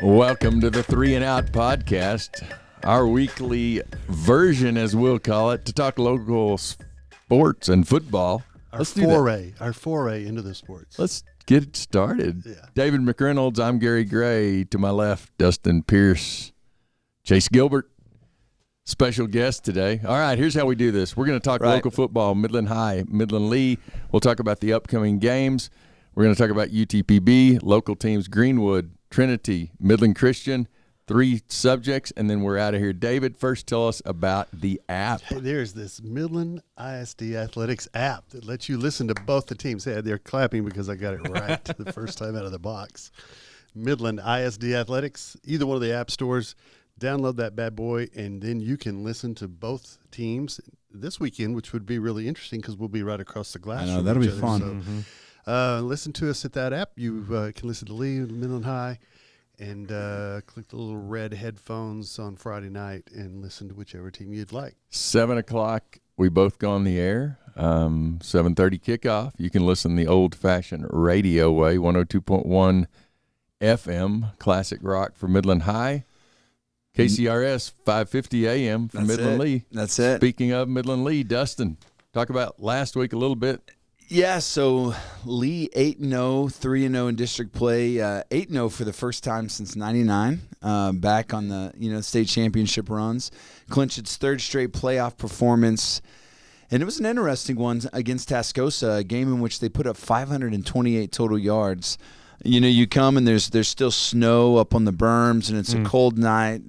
Welcome to the 3 and Out podcast, our weekly version, as we'll call it, to talk local sports and football. Our foray into the sports. Let's get it started. Yeah. David McReynolds, I'm Gary Gray. To my left, Dustin Pierce, Chase Gilbert. Special guest today. All right, here's how we do this. We're going to talk local football, Midland High, Midland Lee. We'll talk about the upcoming games. We're going to talk about UTPB, local teams, Greenwood, Trinity, Midland Christian, 3 subjects, and then we're out of here. David, first tell us about the app. Hey, there's this Midland ISD Athletics app that lets you listen to both the teams. Hey, they're clapping because I got it right the first time out of the box. Midland ISD Athletics, either one of the app stores. Download that bad boy, and then you can listen to both teams this weekend, which would be really interesting because we'll be right across the glass. I know, that'll be fun. So, listen to us at that app. You can listen to Lee, Midland High, and click the little red headphones on Friday night and listen to whichever team you'd like. 7 o'clock, we both go on the air. 7:30 kickoff. You can listen the old-fashioned radio way, 102.1 FM, classic rock for Midland High. KCRS 550 AM for Midland Lee. That's it. Speaking of Midland Lee, Dustin, talk about last week a little bit. Yeah, so Lee 8-0, 3-0 in district play, 8-0 for the first time since '99, back on the state championship runs. Clinched its 3rd straight playoff performance, and it was an interesting one against Tascosa, a game in which they put up 528 total yards. You come and there's still snow up on the berms, and it's a cold night.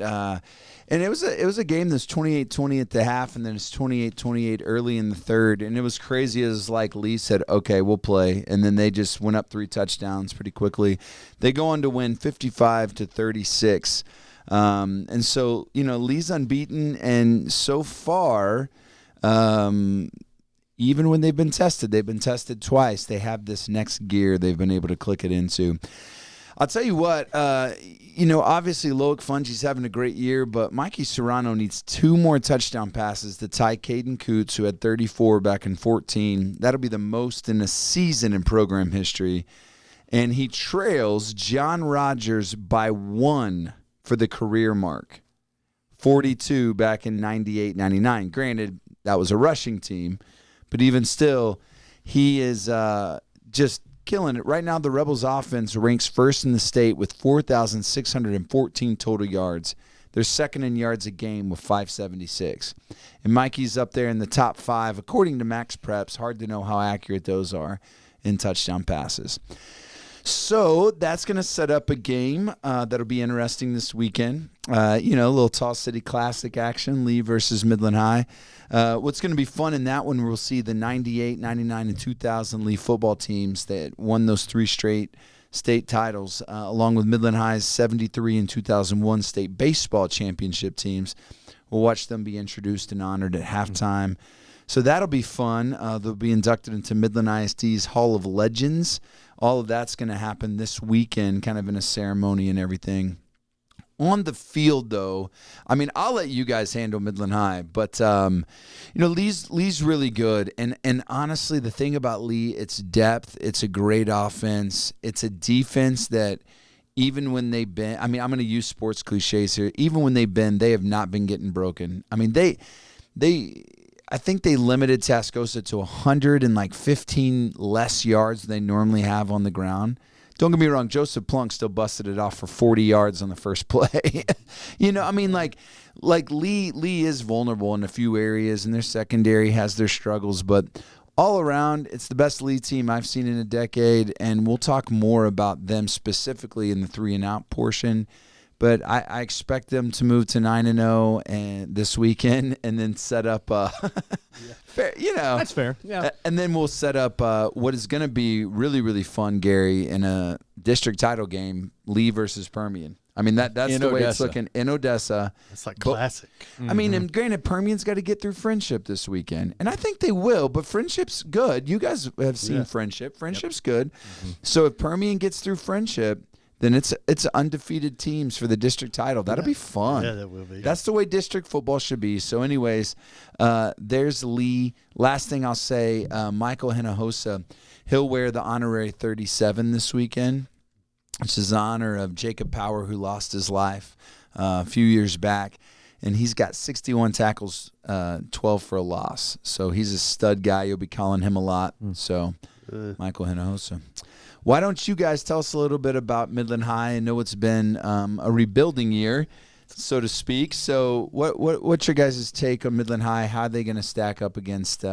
And it was a game that's 28-20 at the half, and then it's 28-28 early in the 3rd. And it was crazy as like Lee said, okay, we'll play. And then they just went up 3 touchdowns pretty quickly. They go on to win 55-36. And so, Lee's unbeaten, and so far, even when they've been tested twice. They have this next gear they've been able to click it into. I'll tell you what, obviously Loic Fungi's having a great year, but Mikey Serrano needs 2 more touchdown passes to tie Caden Coots, who had 34 back in 14. That'll be the most in a season in program history. And he trails John Rogers by 1 for the career mark. 42 back in 98-99. Granted, that was a rushing team. But even still, he is just killing it. Right now, the Rebels offense ranks 1st in the state with 4,614 total yards. They're 2nd in yards a game with 576. And Mikey's up there in the top 5, according to Max Preps. Hard to know how accurate those are in touchdown passes. So that's going to set up a game that'll be interesting this weekend. A little Tall City Classic action, Lee versus Midland High. What's going to be fun in that one, we'll see the 98, 99, and 2000 Lee football teams that won those 3 straight state titles, along with Midland High's 73 and 2001 state baseball championship teams. We'll watch them be introduced and honored at halftime. So that'll be fun. They'll be inducted into Midland ISD's Hall of Legends. All of that's going to happen this weekend, kind of in a ceremony and everything. On the field, though, I'll let you guys handle Midland High, but Lee's really good, and honestly, the thing about Lee, it's depth, it's a great offense, it's a defense that even when they bend, I'm going to use sports cliches here. Even when they bend, they have not been getting broken. I think they limited Tascosa to 115 less yards than they normally have on the ground. Don't get me wrong, Joseph Plunk still busted it off for 40 yards on the first play. Lee is vulnerable in a few areas, and their secondary has their struggles, but all around, it's the best Lee team I've seen in a decade, and we'll talk more about them specifically in the 3 and Out portion. But I expect them to move to 9-0 and this weekend, and then set up. Fair, that's fair. Yeah, and then we'll set up what is going to be really, really fun, Gary, in a district title game, Lee versus Permian. That's the way it's looking in Odessa. It's like classic. And granted, Permian's got to get through Friendship this weekend, and I think they will. But Friendship's good. You guys have seen Friendship. Friendship's good. So if Permian gets through Friendship, then it's undefeated teams for the district title. That'll be fun. Yeah, that will be. That's the way district football should be. So anyways, there's Lee. Last thing I'll say, Michael Hinojosa, he'll wear the honorary 37 this weekend. which is in honor of Jacob Power, who lost his life a few years back. And he's got 61 tackles, 12 for a loss. So he's a stud guy. You'll be calling him a lot. So Michael Hinojosa. Why don't you guys tell us a little bit about Midland High? I know it's been a rebuilding year, so to speak. So what's your guys' take on Midland High? How are they going to stack up against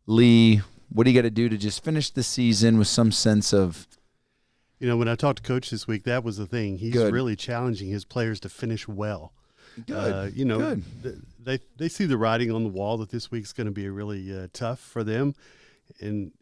Lee? What do you got to do to just finish the season with some sense of – when I talked to Coach this week, that was the thing. He's really challenging his players to finish well. Good. Good. They see the writing on the wall that this week's going to be really tough for them. And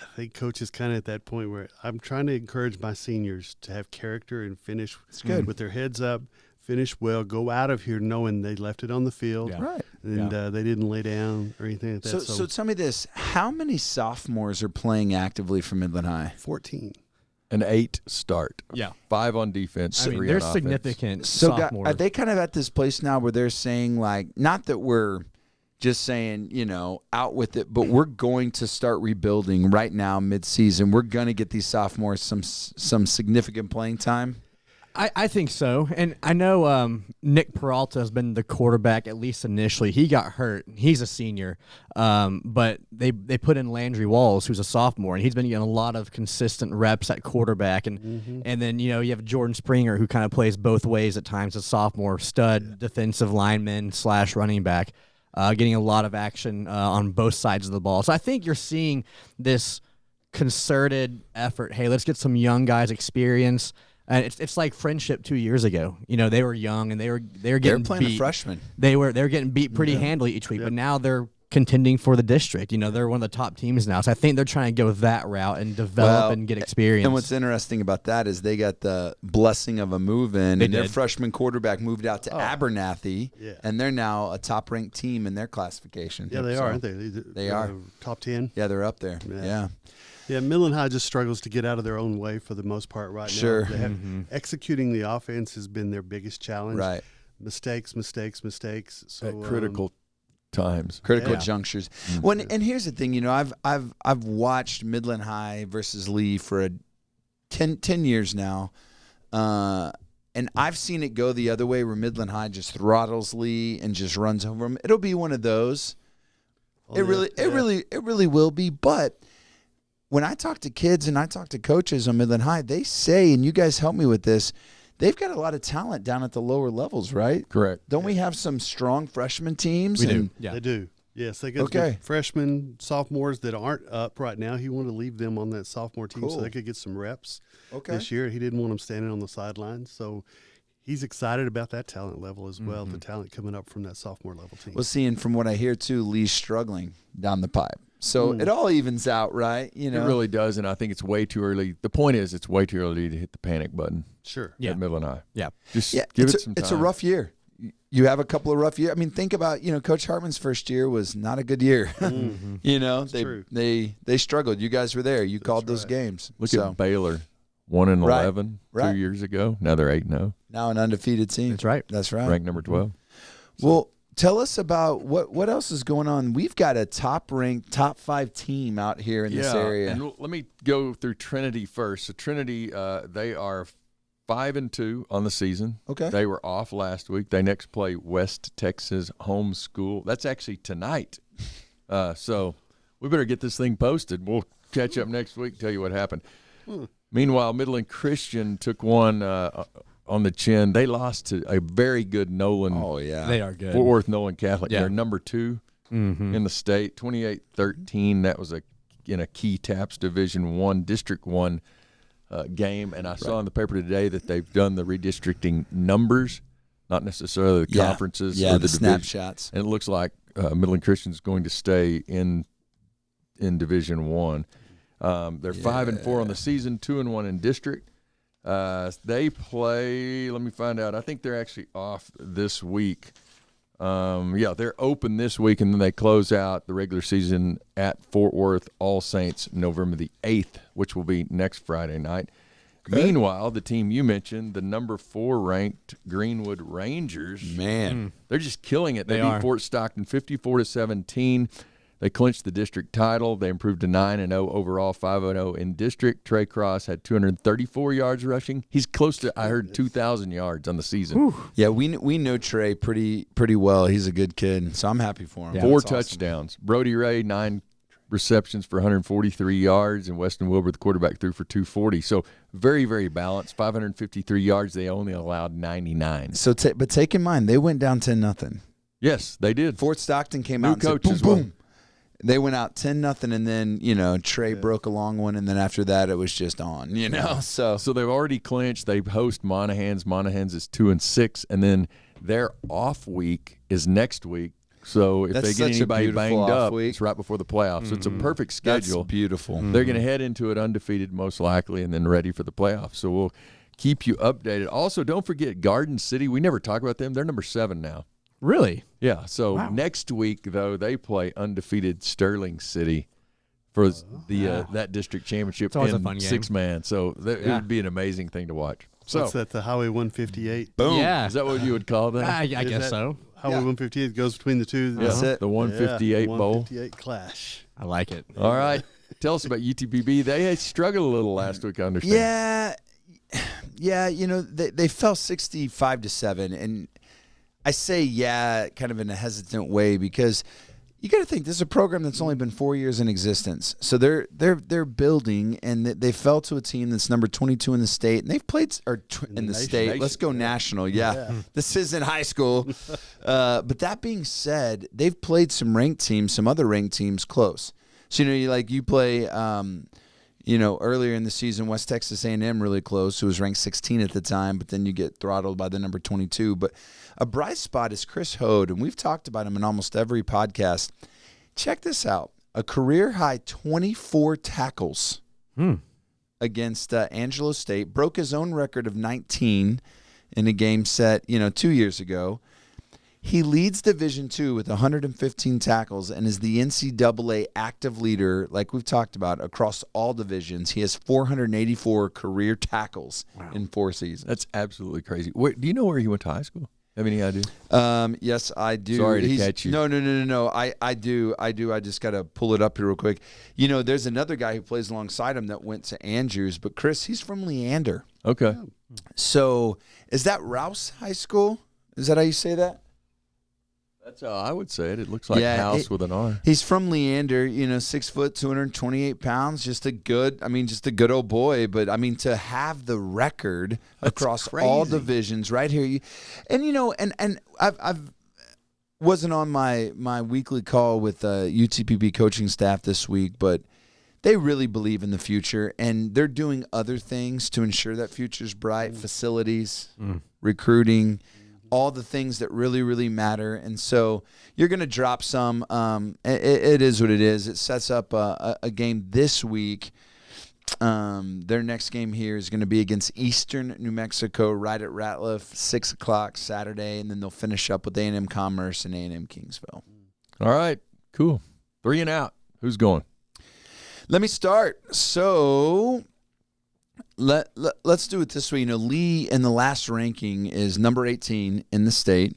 I think Coach is kind of at that point where I'm trying to encourage my seniors to have character and finish with their heads up, finish well, go out of here knowing they left it on the field. Yeah. Right. And they didn't lay down or anything like that. So tell me this. How many sophomores are playing actively for Midland High? 14. An 8 start. Yeah. 5 on defense. 3 there's on offense. significant So sophomore. are they kind of at this place now where they're saying, like, not that we're just saying, out with it, but we're going to start rebuilding right now mid-season. We're going to get these sophomores some significant playing time? I think so. And I know Nick Peralta has been the quarterback, at least initially. He got hurt. He's a senior. But they put in Landry Walls, who's a sophomore, and he's been getting a lot of consistent reps at quarterback. And then, you have Jordan Springer, who kind of plays both ways at times, a sophomore, stud defensive lineman / running back, getting a lot of action on both sides of the ball. So I think you're seeing this concerted effort. Hey, let's get some young guys experience. And it's like Friendship 2 years ago. They were young and they were getting playing beat. a freshman. They were getting beat pretty handily each week, but now they're contending for the district. They're one of the top teams now. So I think they're trying to go that route and develop and get experience. And what's interesting about that is they got the blessing of a move-in, and their freshman quarterback moved out to Abernathy, and they're now a top-ranked team in their classification. Yeah, they are, aren't they? They are. Top 10. Yeah, they're up there. Yeah. Yeah, Midland High just struggles to get out of their own way for the most part right now. They have, executing the offense has been their biggest challenge. Right. Mistakes. So at critical times. Critical junctures. And here's the thing, I've watched Midland High versus Lee for 10 years now. And I've seen it go the other way where Midland High just throttles Lee and just runs over them. It'll be one of those. It really will be, but when I talk to kids and I talk to coaches on Midland High, they say, and you guys help me with this, they've got a lot of talent down at the lower levels, right? Correct. Don't we have some strong freshman teams? We do. Yeah. They do. Yes, they got the freshmen, sophomores that aren't up right now. He wanted to leave them on that sophomore team so they could get some reps this year. He didn't want them standing on the sidelines. So he's excited about that talent level as well, the talent coming up from that sophomore level team. Well, see, and from what I hear, too, Lee's struggling down the pipe. So it all evens out, right? It really does, and I think it's way too early. The point is it's way too early to hit the panic button. Sure. At Midland High. Yeah. Just give it some time. It's a rough year. You have a couple of rough years. I mean, think about, Coach Hartman's first year was not a good year. They struggled. You guys were there. You called those games. Look at Baylor, 1-11 2 years ago. Now they're 8-0. Now an undefeated team. That's right. That's right. Ranked number 12. Well, tell us about what else is going on. We've got a top-ranked, top 5 team out here in this area. And let me go through Trinity first. So Trinity, they are 5-2 on the season. Okay. They were off last week. They next play West Texas Home School. That's actually tonight. So we better get this thing posted. We'll catch up next week and tell you what happened. Meanwhile, Midland Christian took one on the chin. They lost to a very good Nolan. Oh, yeah. They are good. Fort Worth Nolan Catholic. Yeah. They're number 2 in the state, 28-13. That was in a Key Taps Division I, District 1 game. And I saw in the paper today that they've done the redistricting numbers, not necessarily the conferences or the division. snapshots. And it looks like Midland Christian is going to stay in Division 1. They're 5-4 on the season, 2-1 in district. They play, let me find out. I think they're actually off this week. They're open this week, and then they close out the regular season at Fort Worth All Saints November the 8th, which will be next Friday night. Okay. Meanwhile, the team you mentioned, the number 4 ranked Greenwood Rangers, man, they're just killing it. They beat are. Fort Stockton 54-17. They clinched the district title. They improved to 9-0 overall, 5-0 in district. Trey Cross had 234 yards rushing. He's close to, I heard, 2,000 yards on the season. Whew. Yeah, we know Trey pretty well. He's a good kid, so I'm happy for him. Yeah, 4 touchdowns. Awesome. Brody Ray, 9 receptions for 143 yards, and Weston Wilbur, the quarterback, threw for 240. So very, very balanced. 553 yards. They only allowed 99. So, but take in mind, they went down 10-0. Yes, they did. Fort Stockton came out and said, boom, boom. They went out 10-0, and then, Trey broke a long one, and then after that it was just on, So they've already clinched. They host Monahans. Monahans is 2-6, and then their off week is next week. So if they get anybody banged up, it's right before the playoffs. So it's a perfect schedule. That's beautiful. They're going to head into it undefeated most likely and then ready for the playoffs. So we'll keep you updated. Also, don't forget Garden City. We never talk about them. They're number 7 now. Really? Yeah. So next week, though, they play undefeated Sterling City for the that district championship in 6-man. So it would be an amazing thing to watch. So what's that, the Highway 158? Boom. Yeah. Is that what you would call that? I guess so. Highway 158 goes between the two. That's it. The 158 bowl. 158 clash. I like it. All right. Tell us about UTPB. They struggled a little last week, I understand. Yeah. They fell 65-7, and I say kind of in a hesitant way because you got to think this is a program that's only been 4 years in existence. So they're building, and they fell to a team that's number 22 in the state, and they've played in the state. Nation. Let's go national. Yeah. This isn't high school. But that being said, they've played some other ranked teams close. So you play. Earlier in the season, West Texas A&M really close, who was ranked 16 at the time, but then you get throttled by the number 22. But a bright spot is Chris Hode, and we've talked about him in almost every podcast. Check this out. A career-high 24 tackles against Angelo State. Broke his own record of 19 in a game set, 2 years ago. He leads Division II with 115 tackles and is the NCAA active leader, like we've talked about, across all divisions. He has 484 career tackles in 4 seasons. That's absolutely crazy. Do you know where he went to high school? Have any idea? Yes, I do. Sorry to catch you. No. I do. I just got to pull it up here real quick. There's another guy who plays alongside him that went to Andrews, but Chris, he's from Leander. Okay. So is that Rouse High School? Is that how you say that? That's how I would say it. It looks like house with an R. He's from Leander, 6 foot, 228 pounds, just a good old boy. But to have the record across all divisions right here, and I've wasn't on my weekly call with UTPB coaching staff this week, but they really believe in the future, and they're doing other things to ensure that future's bright. Facilities, recruiting. All the things that really, really matter. And so you're going to drop some. It is what it is. It sets up a game this week. Their next game here is going to be against Eastern New Mexico right at Ratliff, 6 o'clock Saturday, and then they'll finish up with A&M Commerce and A&M Kingsville. All right, cool. 3 and out. Who's going? Let me start. So let's do it this way. Lee in the last ranking is number 18 in the state.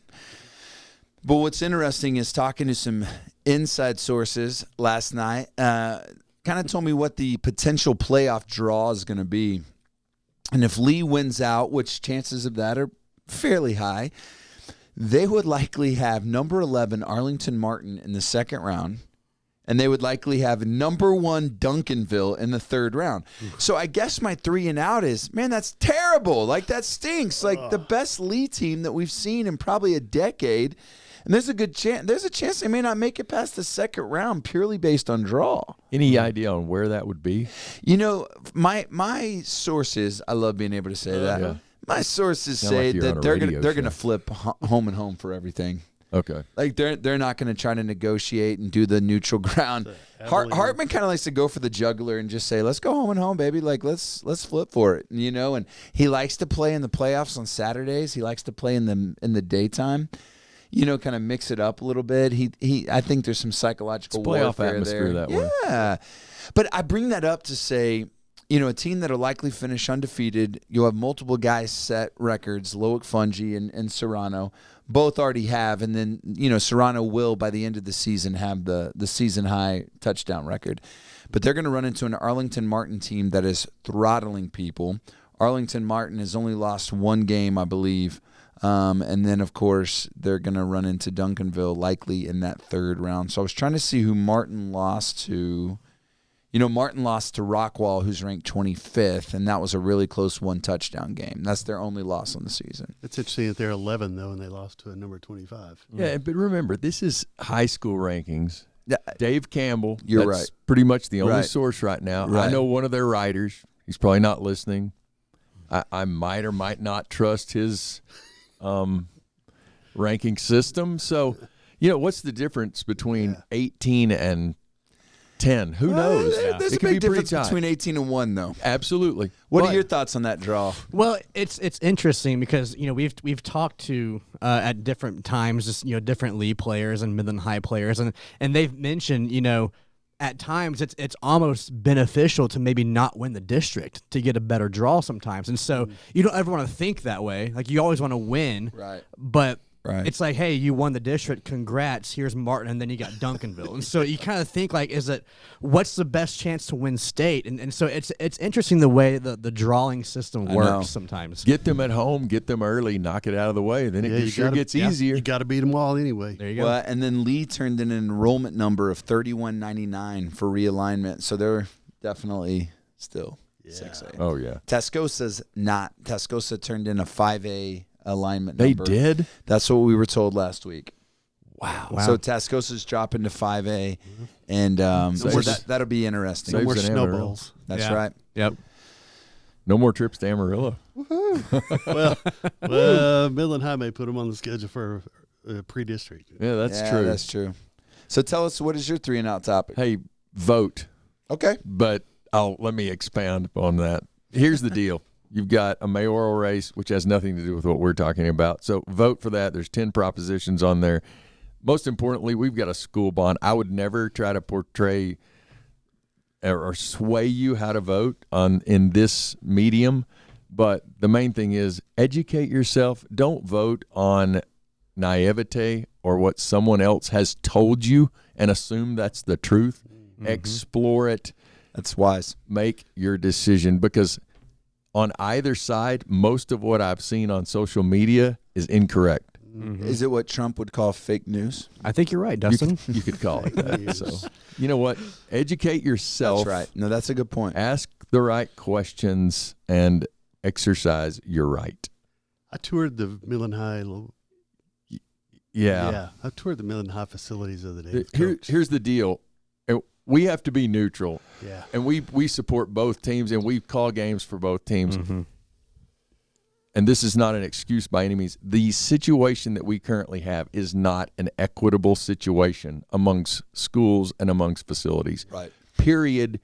But what's interesting is talking to some inside sources last night, kind of told me what the potential playoff draw is going to be. And if Lee wins out, which chances of that are fairly high, they would likely have number 11 Arlington Martin in the second round. And they would likely have number 1 Duncanville in the third round. So I guess my 3 and out is, man, that's terrible. Like, that stinks. Like, the best Lee team that we've seen in probably a decade. And there's a chance they may not make it past the second round purely based on draw. Any idea on where that would be? My sources, I love being able to say that. Yeah. My sources say like that they're gonna flip home and home for everything. Okay. Like they're not going to try to negotiate and do the neutral ground. Hartman kind of likes to go for the juggler and just say, "Let's go home and home, baby. Like let's flip for it." And he likes to play in the playoffs on Saturdays. He likes to play in the daytime. Kind of mix it up a little bit. I think there's some psychological playoff warfare atmosphere there. That way. Yeah. But I bring that up to say, a team that'll likely finish undefeated. You'll have multiple guys set records, Loic Fungee and Serrano. Both already have, and then, Serrano will, by the end of the season, have the season-high touchdown record. But they're going to run into an Arlington Martin team that is throttling people. Arlington Martin has only lost one game, I believe. And then, of course, they're going to run into Duncanville likely in that third round. So I was trying to see who Martin lost to. Martin lost to Rockwall, who's ranked 25th, and that was a really close one-touchdown game. That's their only loss on the season. It's interesting that they're 11, though, and they lost to a number 25. Yeah, but remember, this is high school rankings. Yeah, Dave Campbell, you're that's right. pretty much the only Right. source right now. Right. I know one of their writers. He's probably not listening. I might or might not trust his ranking system. So, what's the difference between 18 and 10? Who knows? There's It a could big be pretty difference tight. between 18 and 1, though. Absolutely. What But are your thoughts on that draw? Well, it's interesting because we've talked to at different times just different league players and Midland High players and they've mentioned at times it's almost beneficial to maybe not win the district to get a better draw sometimes, and so you don't ever want to think that way. Like you always want to win, Right. But Right. it's like, hey, you won the district, congrats. Here's Martin, and then you got Duncanville, and so you kind of think like, what's the best chance to win state? And so it's interesting the way the drawing system I know. works sometimes. get them at home, get them early, knock it out of the way. Then it sure gets easier. You got to beat them all anyway. There you go. Well, and then Lee turned in an enrollment number of 3199 for realignment, so they're definitely still 6A. Oh, yeah. Tascosa's not. Tascosa turned in a 5A alignment They number. did? That's what we were told last week. Wow. So Tascosa's dropping to 5A, and so that'll be interesting. Saves No more an Amarillo. snowballs. That's Yeah. right. Yep. No more trips to Amarillo. Well, Midland High may put them on the schedule for pre-district. Yeah, that's Yeah, true. That's true. So tell us, what is your 3 and out topic? Hey, vote. Okay. But let me expand upon that. Here's the deal. You've got a mayoral race, which has nothing to do with what we're talking about. So vote for that. There's 10 propositions on there. Most importantly, we've got a school bond. I would never try to portray or sway you how to vote in this medium. But the main thing is educate yourself. Don't vote on naivete or what someone else has told you and assume that's the truth. Mm-hmm. Explore it. That's wise. Make your decision, because on either side, most of what I've seen on social media is incorrect. Mm-hmm. Is it what Trump would call fake news? I think you're right, Dustin. You could call it that. So, you know what? Educate yourself. That's right. No, that's a good point. Ask the right questions and exercise your right. I toured the Midland High. Yeah. I toured the Midland High facilities the other day. with Coach. Here's the deal. We have to be neutral. Yeah. And we support both teams, and we call games for both teams. Mm-hmm. And this is not an excuse by any means. The situation that we currently have is not an equitable situation amongst schools and amongst facilities. Right. Period.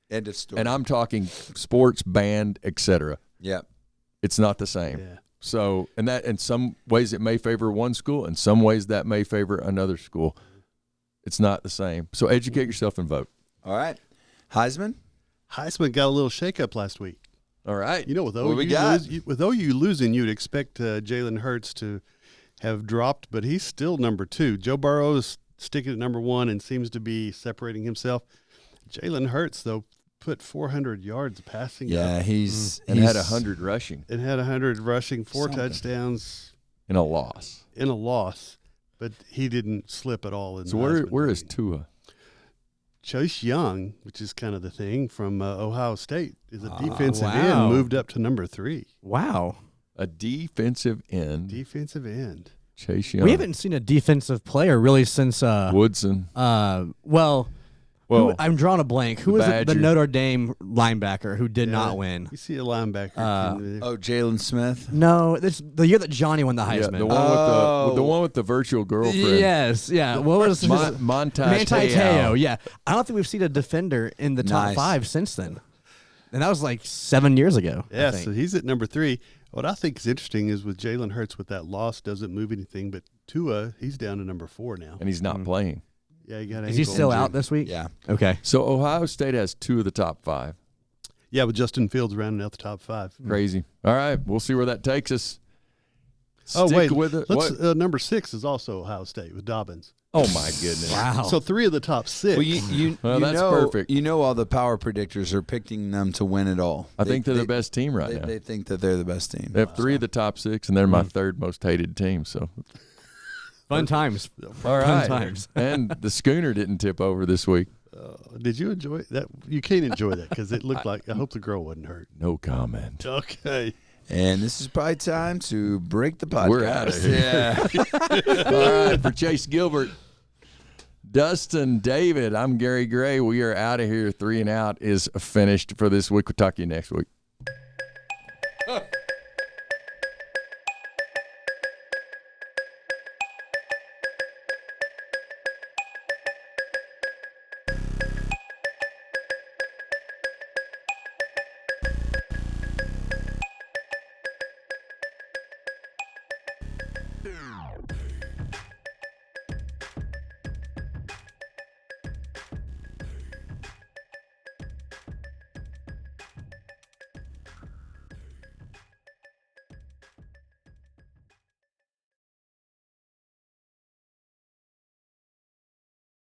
End of story. And I'm talking sports, band, etc. Yeah. It's not the same. Yeah. So, and that in some ways it may favor one school, in some ways that may favor another school. It's not the same. So educate yourself and vote. All right. Heisman? Heisman got a little shakeup last week. All right. You know, with What we OU, got? with OU losing, you'd expect Jalen Hurts to have dropped, but he's still number 2. Joe Burrow is sticking at number 1 and seems to be separating himself. Jalen Hurts, though, put 400 yards passing. Yeah, up he's And had 100 rushing and had 100 rushing, 4 Something. touchdowns in a loss. in a loss, but he didn't slip at all. In So the Heisman where is voting. Tua? Chase Young, which is kind of the thing from Ohio State, is a defensive wow. end, moved up to number 3. Wow. A defensive end. Defensive end. Chase Young. We haven't seen a defensive player really since Woodson. Well, I'm drawing a blank. Who was the Badger. Notre Dame linebacker who did Yeah. not win? You see a linebacker. Oh, Jalen Smith. No, this the year that Johnny won the Yeah, Heisman. the one with the one with the virtual girlfriend. Yes, yeah. What was his Manti Manti Te'o. Te'o? Yeah, I don't think we've seen a defender in the top Nice. 5 since then, and that was like 7 years ago. I Yeah, think. so he's at number 3. What I think is interesting is with Jalen Hurts with that loss doesn't move anything, but Tua, he's down to number 4 now. And he's not playing. Yeah, he got Is he ankle still injury. out this week? Yeah. Okay. So Ohio State has 2 of the top 5. Yeah, with Justin Fields rounding out the top 5. Crazy. All right, we'll see where that takes us. Oh, Stick wait. with it. Let's, What? number 6 is also Ohio State with Dobbins. Oh my goodness! Wow. So 3 of the top 6. Well, Well, that's know, perfect. You know all the power predictors are picking them to win it all. I think they're the best team right now. They think that they're the best team. They have 3 of the top 6, and they're my third most hated team. So Fun times. all right, times. and the schooner didn't tip over this week. Did you enjoy that? You can't enjoy that because it looked like, I hope the girl wasn't hurt. No comment. Okay. And this is probably time to break the podcast. We're outta here. Yeah. All right, for Chase Gilbert, Dustin, David, I'm Gary Gray. We are out of here. 3 and Out is finished for this week. We'll talk to you next week.